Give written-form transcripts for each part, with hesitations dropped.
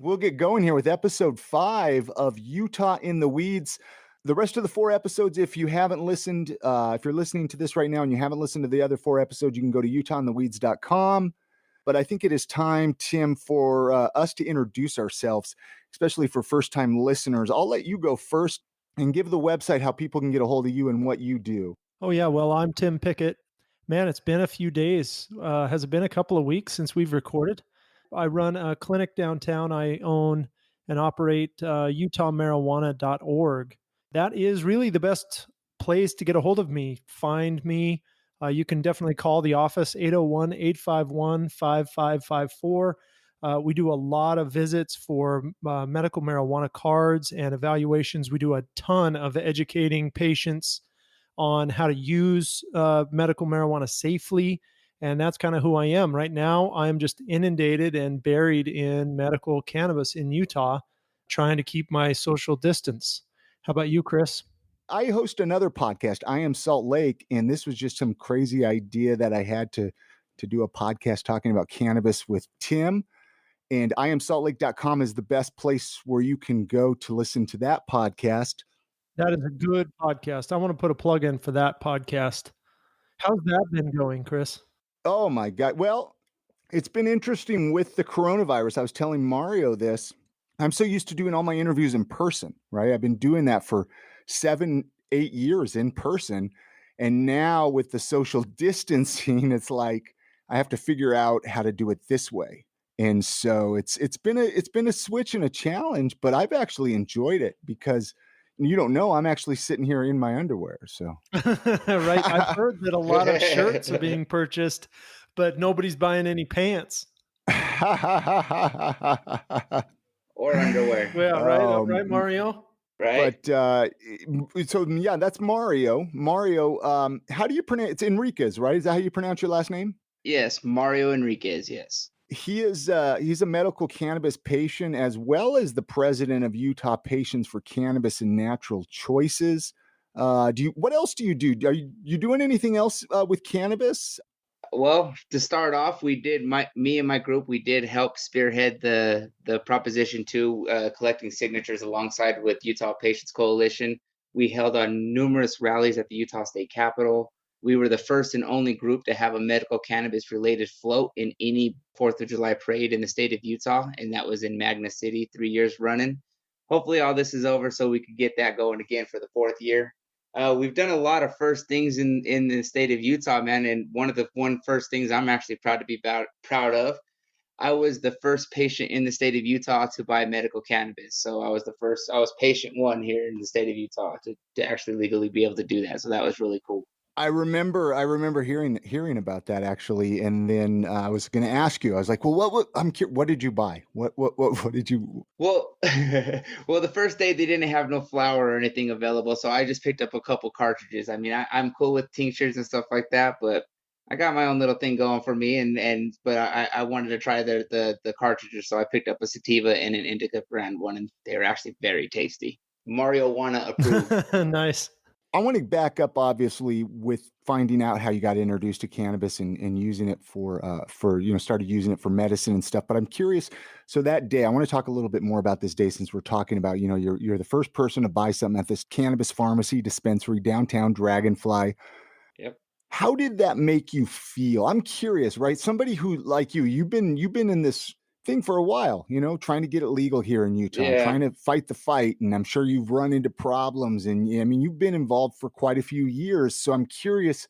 We'll get going here with episode 5 of Utah in the Weeds. The rest of the 4 episodes, if you haven't listened, if you're listening to this right now and you haven't listened to the other 4 episodes, you can go to utahintheweeds.com. But I think it is time, Tim, for us to introduce ourselves, especially for first-time listeners. I'll let you go first and give the website how people can get a hold of you and what you do. Oh, yeah. Well, I'm Tim Pickett. Man, it's been a few days. Has it been a couple of weeks since we've recorded? I run a clinic downtown. I own and operate utahmarijuana.org. That is really the best place to get a hold of me. Find me. You can definitely call the office, 801-851-5554. We do a lot of visits for medical marijuana cards and evaluations. We do a ton of educating patients on how to use medical marijuana safely. And that's kind of who I am. Right now, I am just inundated and buried in medical cannabis in Utah, trying to keep my social distance. How about you, Chris? I host another podcast, I Am Salt Lake, and this was just some crazy idea that I had to do a podcast talking about cannabis with Tim. And IamSaltLake.com is the best place where you can go to listen to that podcast. That is a good podcast. I want to put a plug in for that podcast. How's that been going, Chris? Oh my God. Well, it's been interesting with the coronavirus. I was telling Mario this. I'm so used to doing all my interviews in person, right? I've been doing that for 7, 8 years in person. And now with the social distancing, it's like I have to figure out how to do it this way. And so it's been a switch and a challenge, but I've actually enjoyed it because you don't know, I'm actually sitting here in my underwear. So Right. I've heard that a lot of shirts are being purchased, but nobody's buying any pants. Or underwear. Yeah, right. Right, Mario? Right. But so yeah, that's Mario. Mario, how do you pronounce it's Enriquez, right? Is that how you pronounce your last name? Yes, Mario Enriquez, yes. He's a medical cannabis patient as well as the president of Utah Patients for Cannabis and Natural Choices. What else do you do? Are you doing anything else with cannabis? Well, to start off, me and my group, we did help spearhead the Proposition 2 collecting signatures alongside with Utah Patients Coalition. We held on numerous rallies at the Utah State Capitol. We were the first and only group to have a medical cannabis related float in any 4th of July parade in the state of Utah, and that was in Magna City, 3 years running. Hopefully all this is over so we could get that going again for the 4th year. We've done a lot of first things in the state of Utah, man, and one first things I'm actually proud of. I was the first patient in the state of Utah to buy medical cannabis. So I was patient 1 here in the state of Utah to actually legally be able to do that. So that was really cool. I remember hearing about that actually, and then I was going to ask you. I was like, "Well, what did you buy? What did you?" Well, well, the first day they didn't have no flower or anything available, so I just picked up a couple cartridges. I mean, I'm cool with tinctures and stuff like that, but I got my own little thing going for me, but I wanted to try the cartridges, so I picked up a sativa and an indica brand one, and they were actually very tasty. Mario Wanna approved. Nice. I want to back up, obviously, with finding out how you got introduced to cannabis and using it for started using it for medicine and stuff. But I'm curious. So that day, I want to talk a little bit more about this day since we're talking about, you're the first person to buy something at this cannabis pharmacy dispensary downtown Dragonfly. Yep. How did that make you feel? I'm curious, right? Somebody who, like you've been in this thing for a while, trying to get it legal here in Utah, trying to fight the fight. And I'm sure you've run into problems and I mean, you've been involved for quite a few years. So I'm curious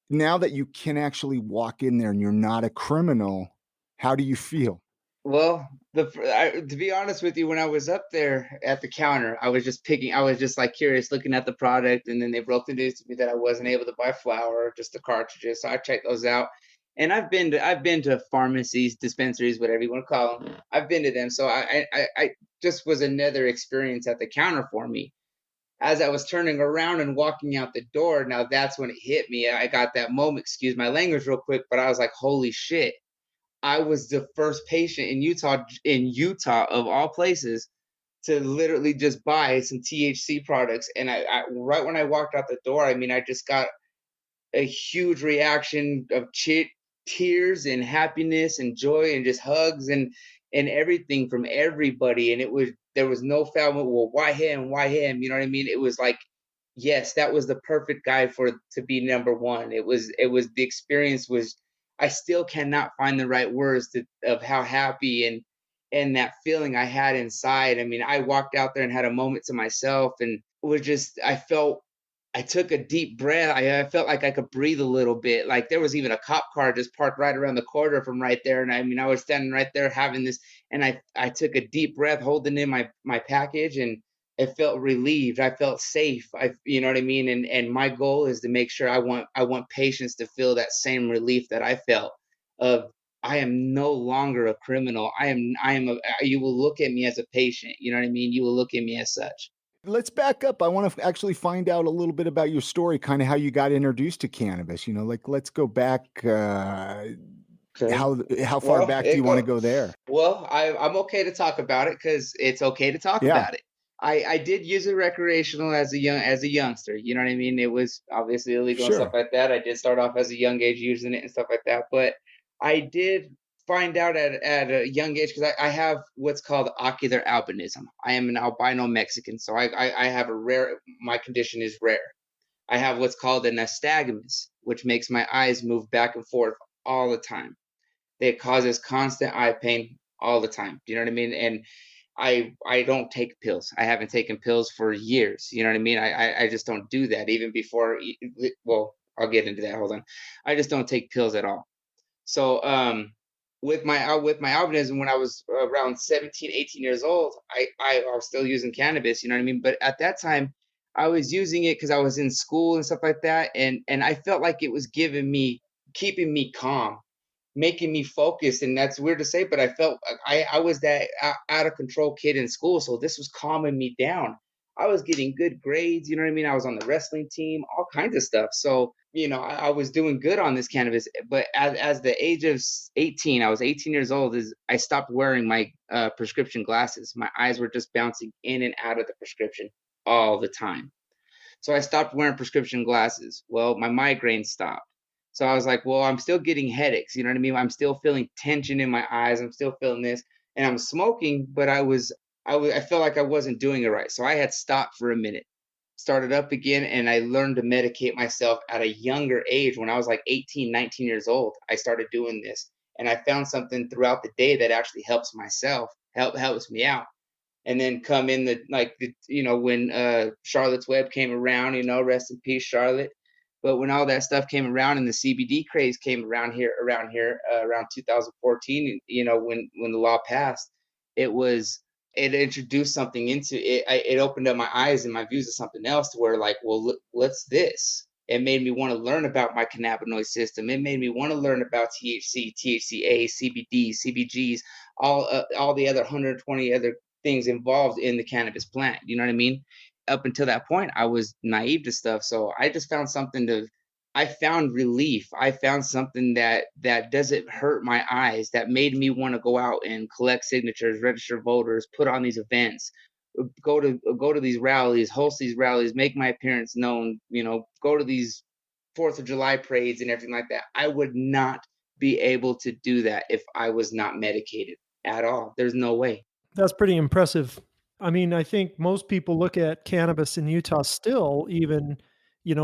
now that you can actually walk in there and you're not a criminal, how do you feel? Well, to be honest with you, when I was up there at the counter, I was just like curious, looking at the product, and then they broke the news to me that I wasn't able to buy flour, just the cartridges. So I checked those out, and I've been to pharmacies, dispensaries, whatever you want to call them. I've been to them, so I just was another experience at the counter for me. As I was turning around and walking out the door, now that's when it hit me. I got that moment. Excuse my language, real quick, but I was like, "Holy shit!" I was the first patient in Utah of all places, to literally just buy some THC products. And I right when I walked out the door, I mean, I just got a huge reaction of tears and happiness and joy and just hugs. And and everything from everybody. And there was no foul. Well, why him? Why him? You know what I mean? It was like, yes, that was the perfect guy to be number one. It was the experience was, I still cannot find the right words of how happy and that feeling I had inside. I mean, I walked out there and had a moment to myself, and was just, I took a deep breath. I felt like I could breathe a little bit. Like there was even a cop car just parked right around the corner from right there. And I mean, I was standing right there having this, and I took a deep breath, holding in my package, and I felt relieved. I felt safe. You know what I mean? And my goal is to make sure I want patients to feel that same relief that I felt of, I am no longer a criminal. You will look at me as a patient. You know what I mean? You will look at me as such. Let's back up. I want to actually find out a little bit about your story, kind of how you got introduced to cannabis. Like let's go back. Okay. How far Well, back do you want to go there? well, I'm okay to talk about it because it's okay to talk Yeah, about it. I did use it recreational as a youngster. You know what I mean? It was obviously illegal and stuff sure. like that. I did start off as a young age using it and stuff like that. But I did find out at a young age because I have what's called ocular albinism. I am an albino Mexican, so I have a rare. My condition is rare. I have what's called an nystagmus, which makes my eyes move back and forth all the time. It causes constant eye pain all the time. Do you know what I mean? And I don't take pills. I haven't taken pills for years. You know what I mean? I just don't do that. Even before, well, I'll get into that. Hold on. I just don't take pills at all. So with my albinism, when I was around 17, 18 years old, I was still using cannabis. You know what I mean? But at that time, I was using it because I was in school and stuff like that, and I felt like it was keeping me calm, making me focus. And that's weird to say, but I felt I was that out of control kid in school, so this was calming me down. I was getting good grades, you know what I mean? I was on the wrestling team, all kinds of stuff. So I was doing good on this cannabis. But as the age of 18, I was 18 years old, is I stopped wearing my prescription glasses. My eyes were just bouncing in and out of the prescription all the time. So I stopped wearing prescription glasses. Well, my migraine stopped. So I was like, well, I'm still getting headaches. You know what I mean? I'm still feeling tension in my eyes. I'm still feeling this. And I'm smoking, but I felt like I wasn't doing it right. So I had stopped for a minute, started up again, and I learned to medicate myself at a younger age. When I was like 18, 19 years old, I started doing this. And I found something throughout the day that actually helps me out. And then come in when Charlotte's Web came around, rest in peace, Charlotte. But when all that stuff came around and the CBD craze came around 2014, when the law passed, it was it introduced something into it. It opened up my eyes and my views of something else, to where like, well, what's this? It made me want to learn about my cannabinoid system. It made me want to learn about THC, THCA, CBD, CBGs, all the other 120 other things involved in the cannabis plant. You know what I mean? Up until that point, I was naive to stuff. So I just found I found relief. I found something that doesn't hurt my eyes, that made me want to go out and collect signatures, register voters, put on these events, go to these rallies, host these rallies, make my appearance known, go to these 4th of July parades and everything like that. I would not be able to do that if I was not medicated at all. There's no way. That's pretty impressive. I mean, I think most people look at cannabis in Utah still, even,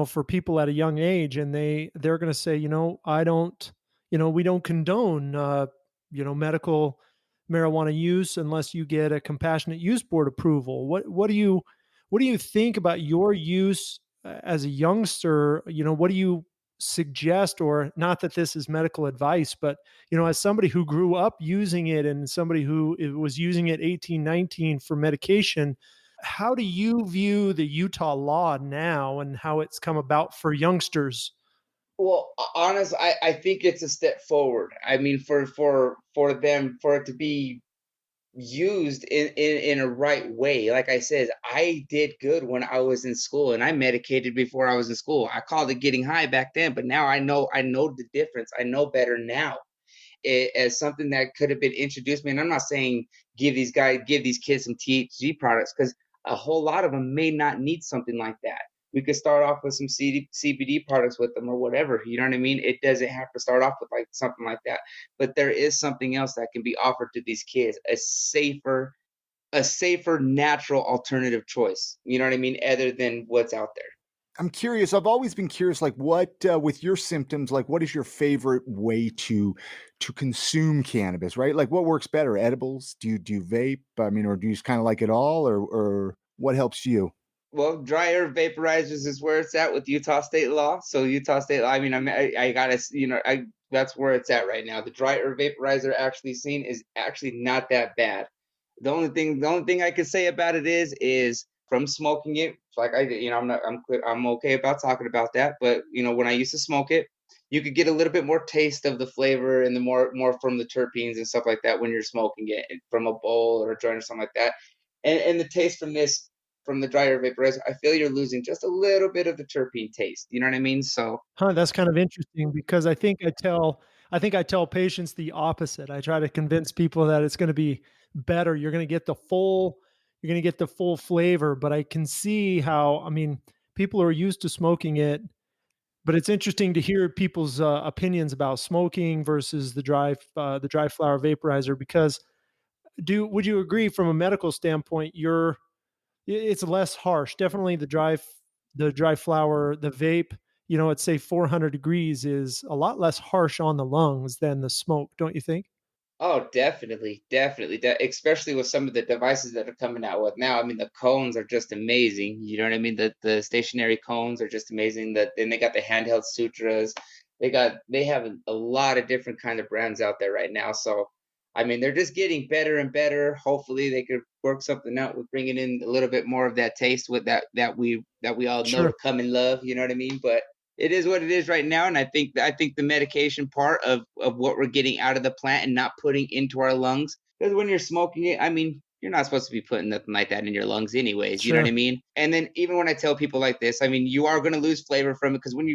for people at a young age, and they're going to say, I don't, we don't condone, medical marijuana use unless you get a compassionate use board approval. What do you think about your use as a youngster? What do you suggest, or not that this is medical advice, but as somebody who grew up using it and somebody who was using it 18, 19 for medication, how do you view the Utah law now and how it's come about for youngsters? Well, honest, I think it's a step forward. I mean, for them, for it to be used in a right way. Like I said, I did good when I was in school, and I medicated before I was in school. I called it getting high back then, but now I know the difference. I know better now. As something that could have been introduced me. And I'm not saying give these kids some THC products, because a whole lot of them may not need something like that. We could start off with some CBD products with them or whatever. You know what I mean? It doesn't have to start off with like something like that. But there is something else that can be offered to these kids, a safer natural alternative choice. You know what I mean? Other than what's out there. I'm curious. I've always been curious, like what with your symptoms, like what is your favorite way to consume cannabis, right? Like what works better, edibles? Do you vape? I mean, or do you just kind of like it all, or what helps you? Well, dry herb vaporizers is where it's at with Utah state law. So Utah state law, I mean, I gotta, that's where it's at right now. The dry herb vaporizer actually seen is actually not that bad. The only thing I could say about it is from smoking it, like I'm okay about talking about that. But when I used to smoke it, you could get a little bit more taste of the flavor and the more from the terpenes and stuff like that when you're smoking it from a bowl or a joint or something like that. And the taste from the dryer vaporizer, I feel you're losing just a little bit of the terpene taste. You know what I mean? So, Huh, that's kind of interesting because I think I tell patients the opposite. I try to convince people that it's gonna be better. You're gonna get the full flavor, but I can see how, I mean, people are used to smoking it, but it's interesting to hear people's, opinions about smoking versus the dry flower vaporizer because do would you agree from a medical standpoint, it's less harsh. Definitely the dry flower, the vape, at say 400 degrees is a lot less harsh on the lungs than the smoke, don't you think? oh, definitely, definitely, especially with some of the devices that are coming out with now. I mean, the cones are just amazing. You know what I mean? The stationary cones are just amazing. That then they got the handheld sutras. They have a lot of different kind of brands out there right now. So, I mean, they're just getting better and better. Hopefully, they could work something out with bringing in a little bit more of that taste with that we all know to Sure. come and love. You know what I mean? But it is what it is right now, and I think the medication part of what we're getting out of the plant and not putting into our lungs, because when you're smoking it, I mean, you're not supposed to be putting nothing like that in your lungs anyways, you know what I Sure. mean? And then even when I tell people like this, I mean, you are going to lose flavor from it, because when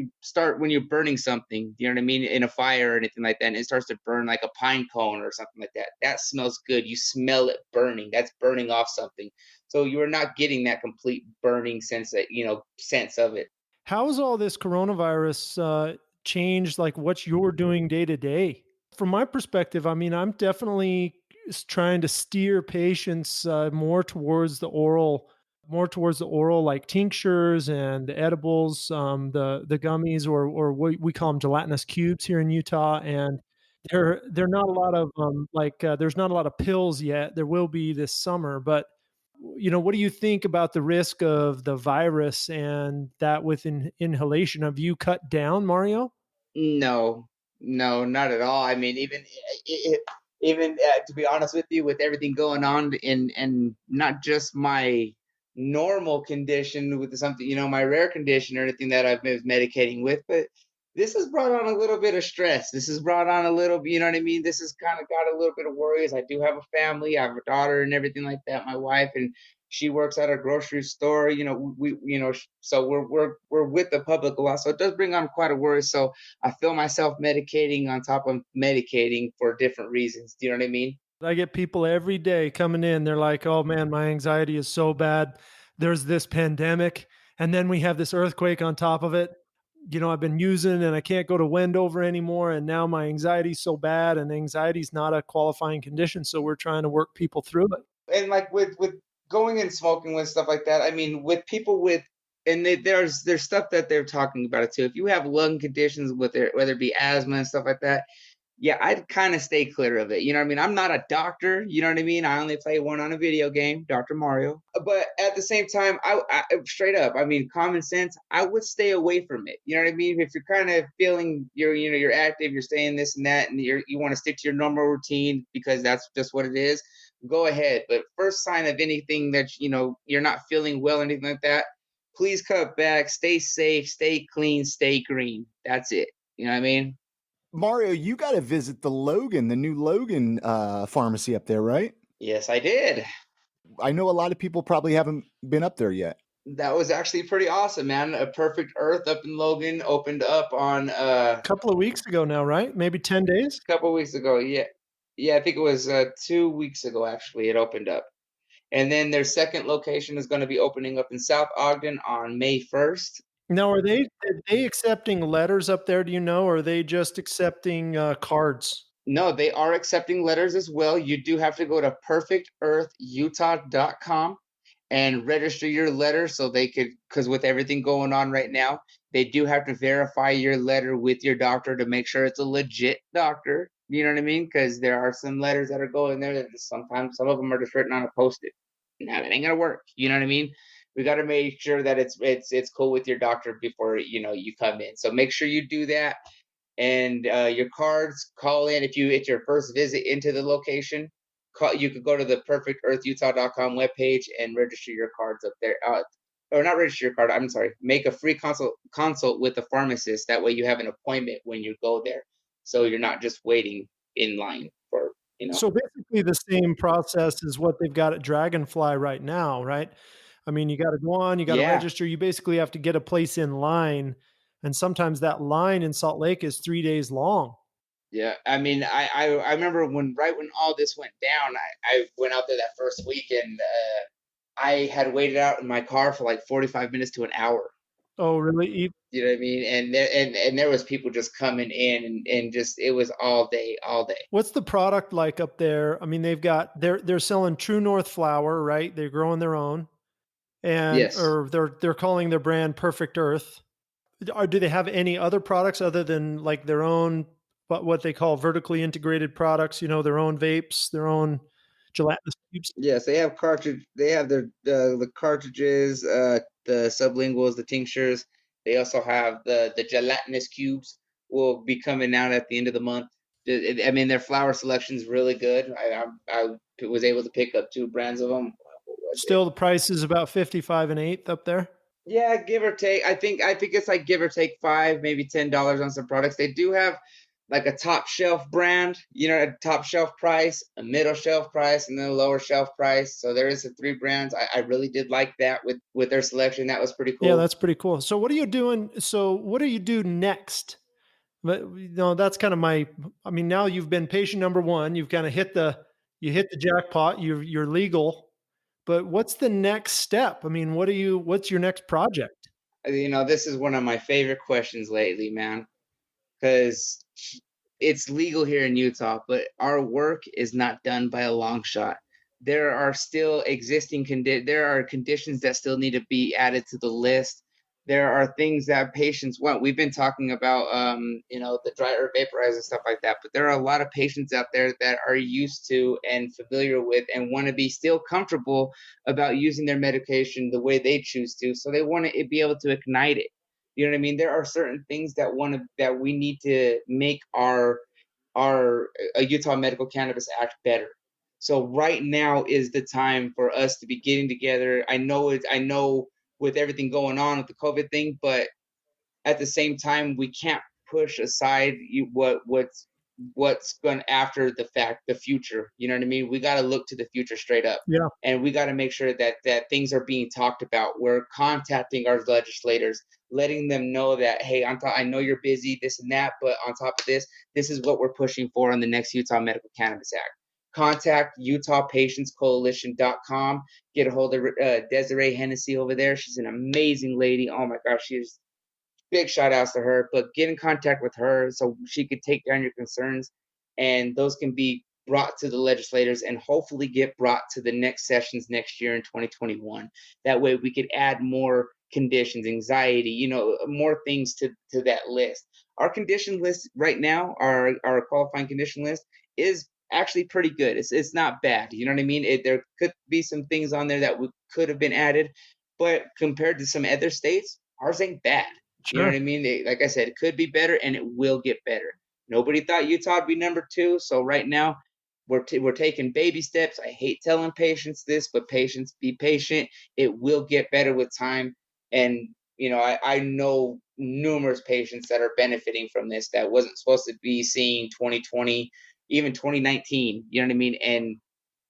you're burning something, you know what I mean, in a fire or anything like that, and it starts to burn like a pine cone or something like that, that smells good. You smell it burning. That's burning off something. So you are not getting that complete burning sense of it. How has all this coronavirus changed like what you're doing day to day? From my perspective, I mean, I'm definitely trying to steer patients more towards the oral, like tinctures and edibles, the gummies, or we call them gelatinous cubes here in Utah, and they're not a lot of there's not a lot of pills yet. There will be this summer, but what do you think about the risk of the virus and that with inhalation? Have you cut down, Mario? No, no, not at all. I mean, even to be honest with you, with everything going on in not just my normal condition with something, my rare condition or anything that I've been medicating with, but this has brought on a little bit of stress. This has brought on a little, you know what I mean? This has kind of got a little bit of worries. I do have a family, I have a daughter and everything like that, my wife, and she works at a grocery store. So we're with the public a lot. So it does bring on quite a worry. So I feel myself medicating on top of medicating for different reasons. Do you know what I mean? I get people every day coming in. They're like, "Oh man, my anxiety is so bad. There's this pandemic, and then we have this earthquake on top of it. I've been using and I can't go to Wendover anymore, and now my anxiety's so bad, and anxiety is not a qualifying condition, so we're trying to work people through it." And like with going and smoking with stuff like that, I mean, with people with and there's stuff that they're talking about it too. If you have lung conditions with it, whether it be asthma and stuff like that, yeah, I'd kind of stay clear of it. You know what I mean? I'm not a doctor. You know what I mean? I only play one on a video game, Dr. Mario. But at the same time, I straight up, I mean, common sense, I would stay away from it. You know what I mean? If you're kind of feeling you're active, you're saying this and that, and you want to stick to your normal routine because that's just what it is, go ahead. But first sign of anything that you're not feeling well, anything like that, please cut back, stay safe, stay clean, stay green. That's it. You know what I mean? Mario, you got to visit the new Logan pharmacy up there, right? Yes, I did. I know a lot of people probably haven't been up there yet. That was actually pretty awesome, man. A Perfect Earth up in Logan opened up on Couple of weeks ago now, right? Maybe 10 days? a couple weeks ago. Yeah. Yeah, I think it was 2 weeks ago actually it opened up. And then their second location is going to be opening up in South Ogden on May 1st. Now, are they accepting letters up there? Do you know, or are they just accepting cards? No, they are accepting letters as well. You do have to go to perfectearthutah.com and register your letter so they could, because with everything going on right now, they do have to verify your letter with your doctor to make sure it's a legit doctor. You know what I mean? Because there are some letters that are going there that just sometimes some of them are just written on a post-it. Now that ain't gonna work. You know what I mean? We got to make sure that it's cool with your doctor before you come in. So make sure you do that, and your cards, call in if it's your first visit into the location. You could go to the perfectearthutah.com webpage and register your cards up there, or not register your card, I'm sorry, make a free consult with the pharmacist. That way you have an appointment when you go there, so you're not just waiting in line for So basically the same process as what they've got at Dragonfly right now, right? I mean, you got to go on, you got to yeah. register. You basically have to get a place in line, and sometimes that line in Salt Lake is 3 days long. Yeah, I mean, I remember when all this went down, I went out there that first week, and I had waited out in my car for like 45 minutes to an hour. Oh, really? You know what I mean? And there was people just coming in, and just it was all day, all day. What's the product like up there? I mean, they're selling True North flower, right? They're growing their own, and Yes. or they're calling their brand Perfect Earth. Do they have any other products other than like their own, what they call vertically integrated products? You know, their own vapes, their own gelatinous cubes. Yes, they have cartridge. They have the cartridges, the sublinguals, the tinctures. They also have the gelatinous cubes. Will be coming out at the end of the month. I mean, their flower selection is really good. I was able to pick up 2 brands of them. What was it? Still, the price is about 55 an eighth up there. Yeah, give or take. I think it's like give or take five, maybe $10 on some products. They do have like a top shelf brand, a top shelf price, a middle shelf price, and then a lower shelf price. So there is the 3 brands. I really did like that with their selection. That was pretty Yeah, cool. that's pretty cool. So what are you doing? So what do you do next? But that's kind of I mean, now you've been patient number one. You've kind of you hit the jackpot. You're legal. But what's the next step? I mean, what's your next project? This is one of my favorite questions lately, man, because it's legal here in Utah, but our work is not done by a long shot. There are still there are conditions that still need to be added to the list. There are things that patients want. We've been talking about, the dry herb vaporizer and stuff like that, but there are a lot of patients out there that are used to and familiar with and want to be still comfortable about using their medication the way they choose to. So they want to be able to ignite it. You know what I mean? There are certain things that we need to make our Utah Medical Cannabis Act better. So right now is the time for us to be getting together. I know with everything going on with the COVID thing, but at the same time, we can't push aside what's going after the fact, the future. You know what I mean? We got to look to the future straight up, Yeah, and we got to make sure that things are being talked about. We're contacting our legislators, letting them know that, hey, I know you're busy, this and that, but on top of this is what we're pushing for on the next Utah Medical Cannabis Act. Contact UtahPatientsCoalition.com. Get a hold of Desiree Hennessy over there. She's an amazing lady. Oh my gosh, she's big shout outs to her, but get in contact with her so she could take down your concerns, and those can be brought to the legislators and hopefully get brought to the next sessions next year in 2021. That way we could add more conditions, anxiety, more things to that list. Our condition list right now, our qualifying condition list is actually pretty good. It's not bad. You know what I mean? There could be some things on there that could have been added, but compared to some other states, ours ain't bad. You know sure. what I mean? Like I said, it could be better, and it will get better. Nobody thought Utah would be number 2, so right now we're taking baby steps. I hate telling patients this, but patients, be patient. It will get better with time, and I know numerous patients that are benefiting from this that wasn't supposed to be seeing 2020, even 2019. You know what I mean? And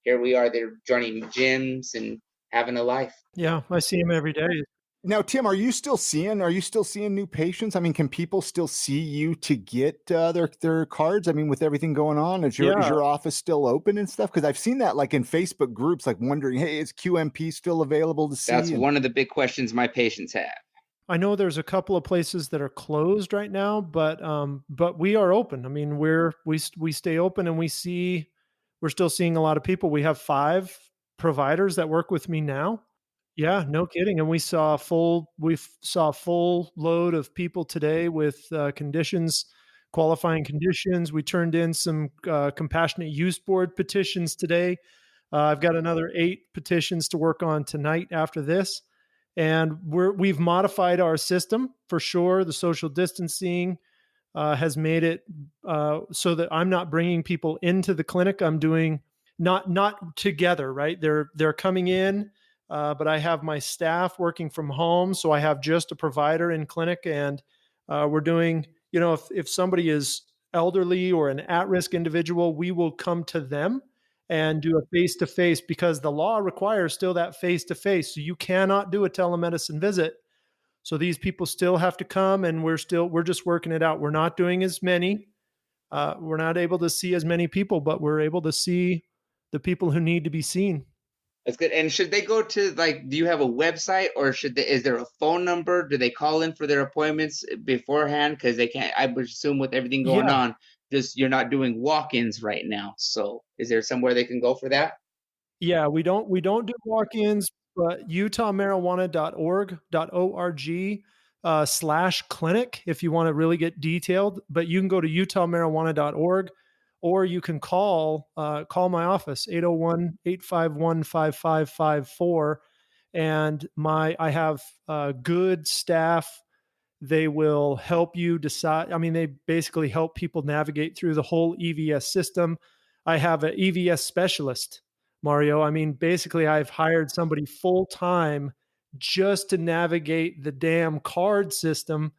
here we are. They're joining gyms and having a life. Yeah, I see him every day. Now, Tim, are you still seeing new patients? I mean, can people still see you to get their cards? I mean, with everything going on, is Yeah, your office still open and stuff? Because I've seen that like in Facebook groups, like wondering, hey, is QMP still available to That's see? And one of the big questions my patients have. I know there's a couple of places that are closed right now, but we are open. I mean, we stay open and we're still seeing a lot of people. We have 5 providers that work with me now. Yeah, no kidding. And we saw a full load of people today with conditions, qualifying conditions. We turned in some compassionate use board petitions today. I've got another 8 petitions to work on tonight after this. And we've modified our system for sure. The social distancing has made it so that I'm not bringing people into the clinic. I'm doing not together, right? They're coming in, but I have my staff working from home, so I have just a provider in clinic, and we're doing. If somebody is elderly or an at-risk individual, we will come to them and do a face-to-face because the law requires still that face-to-face. So you cannot do a telemedicine visit, so these people still have to come, and we're just working it out. We're not doing as many. We're not able to see as many people, but we're able to see the people who need to be seen. That's good. And should they go to like, do you have a website or is there a phone number? Do they call in for their appointments beforehand? Because they can't, I would assume with everything going Yeah, on, just you're not doing walk-ins right now. So is there somewhere they can go for that? yeah. We don't do walk-ins, but utahmarijuana.org /clinic if you want to really get detailed. But you can go to utahmarijuana.org, or you can call my office 801-851-5554, and I have good staff. They will help you decide. I mean, they basically help people navigate through the whole EVS system. I have an EVS specialist, Mario. I mean, basically, I've hired somebody full time just to navigate the damn card system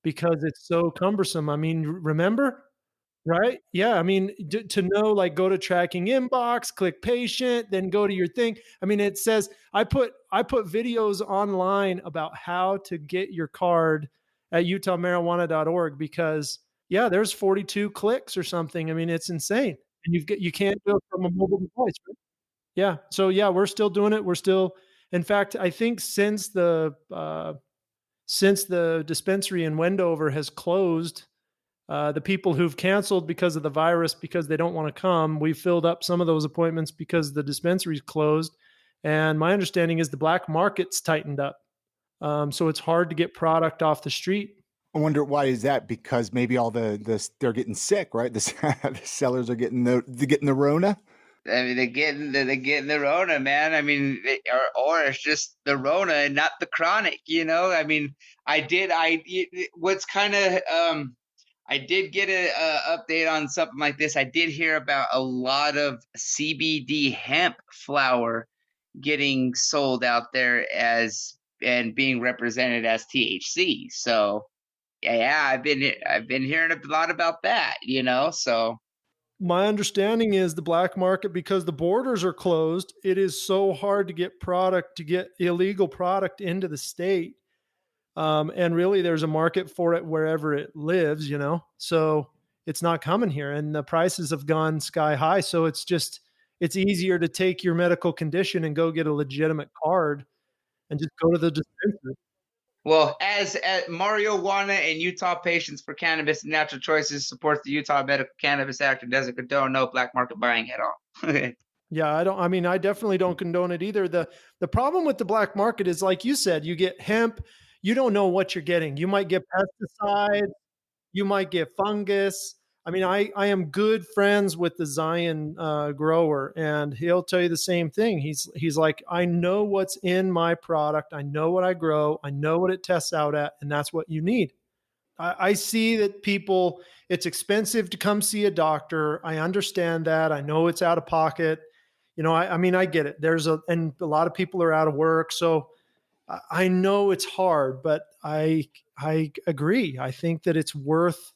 because it's so cumbersome. I mean, remember? Right? Yeah, I mean, to know, like, go to tracking inbox, click patient, then go to your thing. I mean, it says I put videos online about how to get your card at utahmarijuana.org because yeah, there's 42 clicks or something. I mean, it's insane. And you can't do it from a mobile device, right? Yeah. So yeah, we're still doing it. We're still in fact, I think since the dispensary in Wendover has closed, the people who've canceled because of the virus, because they don't want to come, we filled up some of those appointments because the dispensary's closed. And my understanding is the black market's tightened up. So it's hard to get product off the street. I wonder why is that? Because maybe all they're getting sick, right? The sellers are getting the Rona. I mean, they're getting the Rona, man. I mean, or it's just the Rona and not the chronic, you know. I mean, what's kind of I did get a update on something like this. I did hear about a lot of CBD hemp flower getting sold out there as and being represented as THC. So yeah, I've been hearing a lot about that, you know. So My understanding is the black market, because the borders are closed, it is so hard to get illegal product into the state. And really, there's a market for it wherever it lives, you know. So it's not coming here, and the prices have gone sky high. So it's easier to take your medical condition and go get a legitimate card and just go to the dispensary. well, as Mario Wana and Utah Patients for Cannabis and Natural Choices support the Utah Medical Cannabis Act and doesn't condone no black market buying at all. Yeah, I don't. I mean, I definitely don't condone it either. The problem with the black market is, like you said, you get hemp. You don't know what you're getting. You might get pesticides. You might get fungus. I mean, I am good friends with the Zion grower, and he'll tell you the same thing. He's like, I know what's in my product. I know what I grow. I know what it tests out at, and that's what you need. I see that people, it's expensive to come see a doctor. I understand that. I know it's out of pocket. I mean, I get it. And a lot of people are out of work. So I know it's hard, but I agree. I think that it's worth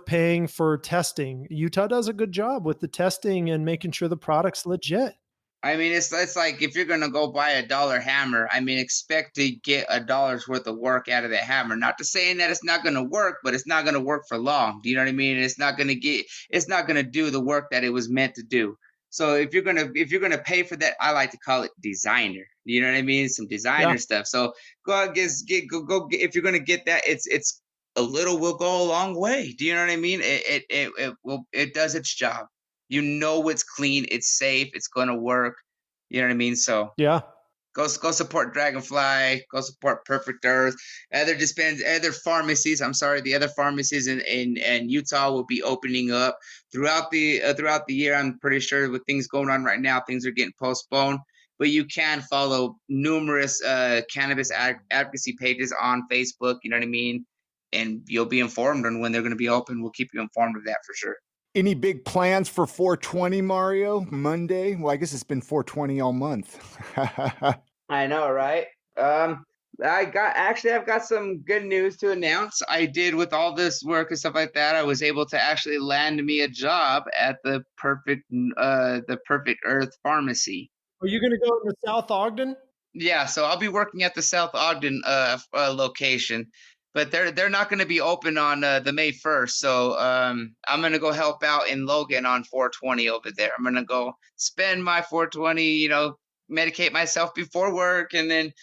paying for testing. Utah does a good job with the testing and making sure the product's legit. I mean, it's like if you're gonna go buy a dollar hammer, I mean, expect to get a dollar's worth of work out of that hammer. Not to saying that it's not gonna work, but it's not gonna work for long. Do you know what I mean? It's not gonna do the work that it was meant to do. So if you're gonna pay for that, I like to call it designer. You know what I mean? Some Yeah. designer stuff. So go out get go get, if you're gonna get that, it's a little will go a long way. Do you know what I mean? It does its job. You know it's clean, it's safe, it's gonna work. You know what I mean? So Yeah. go support Dragonfly, go support Perfect Earth. Other pharmacies. I'm sorry, the other pharmacies in Utah will be opening up throughout the year. I'm pretty sure with things going on right now, things are getting postponed. But you can follow numerous cannabis advocacy pages on Facebook. You know what I mean? And you'll be informed on when they're going to be open. We'll keep you informed of that for sure. Any big plans for 420, Mario? Monday? Well, I guess it's been 420 all month. I know, right? I've got some good news to announce. I did with all this work and stuff like that. I was able to actually land me a job at the Perfect Earth Pharmacy. Are you going to go to South Ogden? Yeah, so I'll be working at the South Ogden location, but they're not going to be open on the May 1st. So I'm going to go help out in Logan on 420 over there. I'm going to go spend my 420, medicate myself before work, and then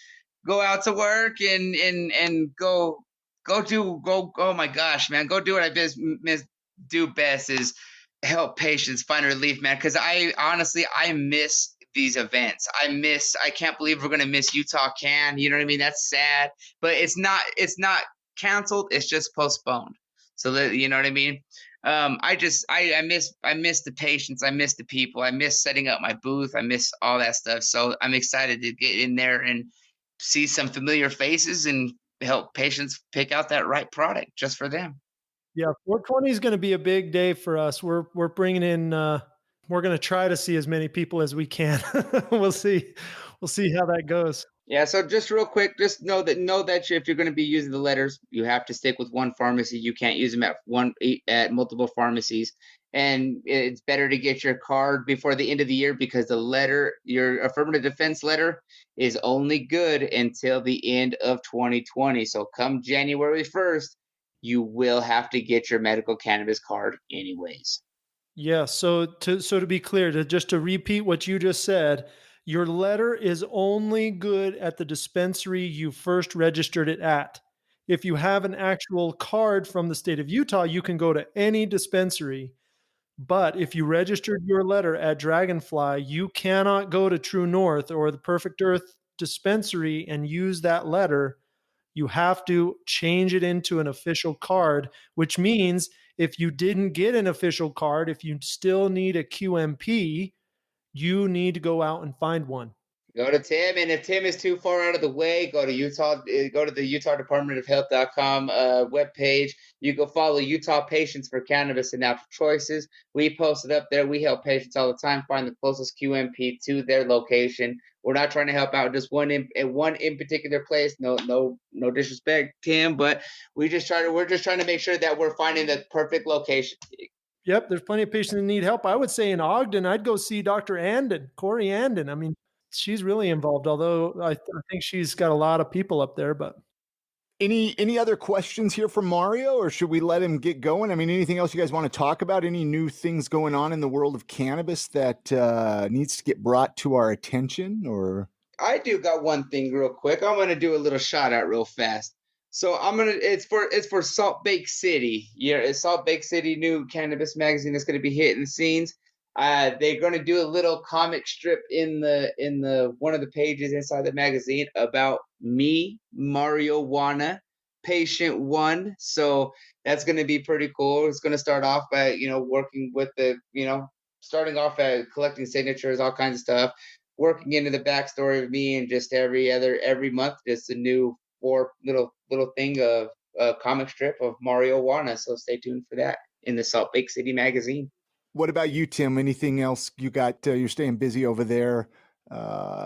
go out to work and go. Oh my gosh, man, go do what do best is help patients find relief, man. Because I miss these events. I can't believe we're gonna miss Utah Can. You know what I mean? That's sad, but it's not canceled. It's just postponed. So that you know what I mean. I miss the patients. I miss the people. I miss setting up my booth. I miss all that stuff. So I'm excited to get in there and see some familiar faces and help patients pick out that right product just for them. Yeah, 420 is going to be a big day for us. We're bringing in. We're going to try to see as many people as we can. We'll see. We'll see how that goes. Yeah, so just real quick, just know that if you're going to be using the letters, you have to stick with one pharmacy. You can't use them at multiple pharmacies, and it's better to get your card before the end of the year because your affirmative defense letter, is only good until the end of 2020. So come January 1st, you will have to get your medical cannabis card anyways. Yeah. So to be clear, to repeat what you just said, your letter is only good at the dispensary you first registered it at. If you have an actual card from the state of Utah, you can go to any dispensary. But if you registered your letter at Dragonfly, you cannot go to True North or the Perfect Earth dispensary and use that letter. You have to change it into an official card, which means if you didn't get an official card, if you still need a QMP, you need to go out and find one. Go to Tim, and if Tim is too far out of the way, go to Utah. Go to the Utah Department of Health.com webpage. You can follow Utah Patients for Cannabis and Natural Choices. We post it up there. We help patients all the time find the closest QMP to their location. We're not trying to help out just one in particular place. No disrespect, Tim, but we're just trying to make sure that we're finding the perfect location. Yep, there's plenty of patients that need help. I would say in Ogden, I'd go see Dr. Andon, Corey Andon. I mean, she's really involved, although I think she's got a lot of people up there. But Any other questions here from Mario, or should we let him get going? I mean, anything else you guys want to talk about? Any new things going on in the world of cannabis that needs to get brought to our attention? Or I do got one thing real quick. I'm gonna do a little shout out real fast. So it's for Salt Lake City. Yeah, it's Salt Lake City new cannabis magazine that's gonna be hitting the scenes. They're gonna do a little comic strip in the one of the pages inside the magazine about me, Mario Wana, patient one. So that's gonna be pretty cool. It's gonna start off by working with starting off at collecting signatures, all kinds of stuff, working into the backstory of me, and just every month, just a new four little thing of a comic strip of Mario Wana. So stay tuned for that in the Salt Lake City magazine. what about you, Tim? Anything else you got? You're staying busy over there,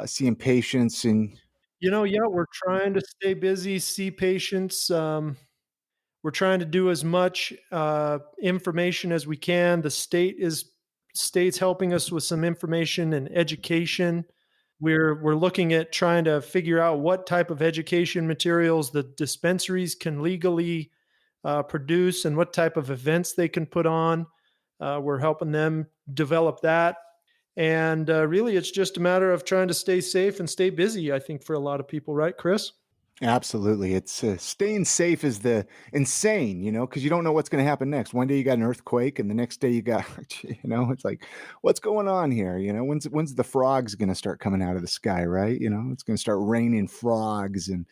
seeing patients and yeah, we're trying to stay busy, see patients. We're trying to do as much information as we can. The state is states helping us with some information and education. We're looking at trying to figure out what type of education materials the dispensaries can legally produce and what type of events they can put on. We're helping them develop that. And really, it's just a matter of trying to stay safe and stay busy, I think, for a lot of people, right, Chris? Absolutely. It's staying safe is the insane, because you don't know what's going to happen next. One day you got an earthquake, and the next day you got, it's like, what's going on here? When's the frogs going to start coming out of the sky, right? It's going to start raining frogs. And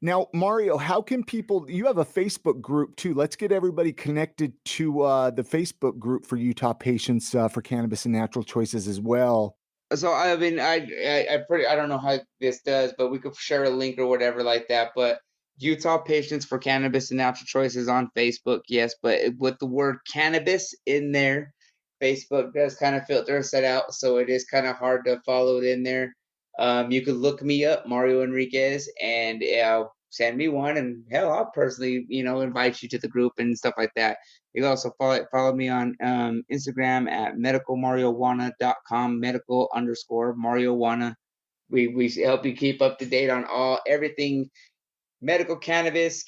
now, Mario, how can people? You have a Facebook group too. Let's get everybody connected to the Facebook group for Utah patients for Cannabis and Natural Choices as well. So I mean, I don't know how this does, but we could share a link or whatever like that. But Utah Patients for Cannabis and Natural Choices on Facebook, yes. But with the word cannabis in there, Facebook does kind of filter us that out, so it is kind of hard to follow it in there. You could look me up, Mario Enriquez, and send me one, and hell, I'll personally, invite you to the group and stuff like that. You can also follow me on Instagram at medicalmarijuana.com, medical_marijuana. We help you keep up to date on everything medical cannabis,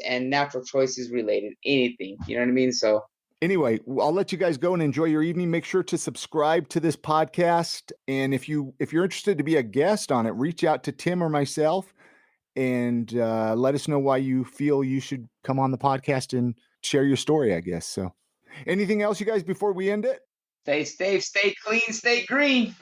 and natural choices related, anything. You know what I mean? So anyway, I'll let you guys go and enjoy your evening. Make sure to subscribe to this podcast. And if you're interested to be a guest on it, reach out to Tim or myself and let us know why you feel you should come on the podcast and share your story, I guess. So anything else, you guys, before we end it? stay safe, stay clean, stay green.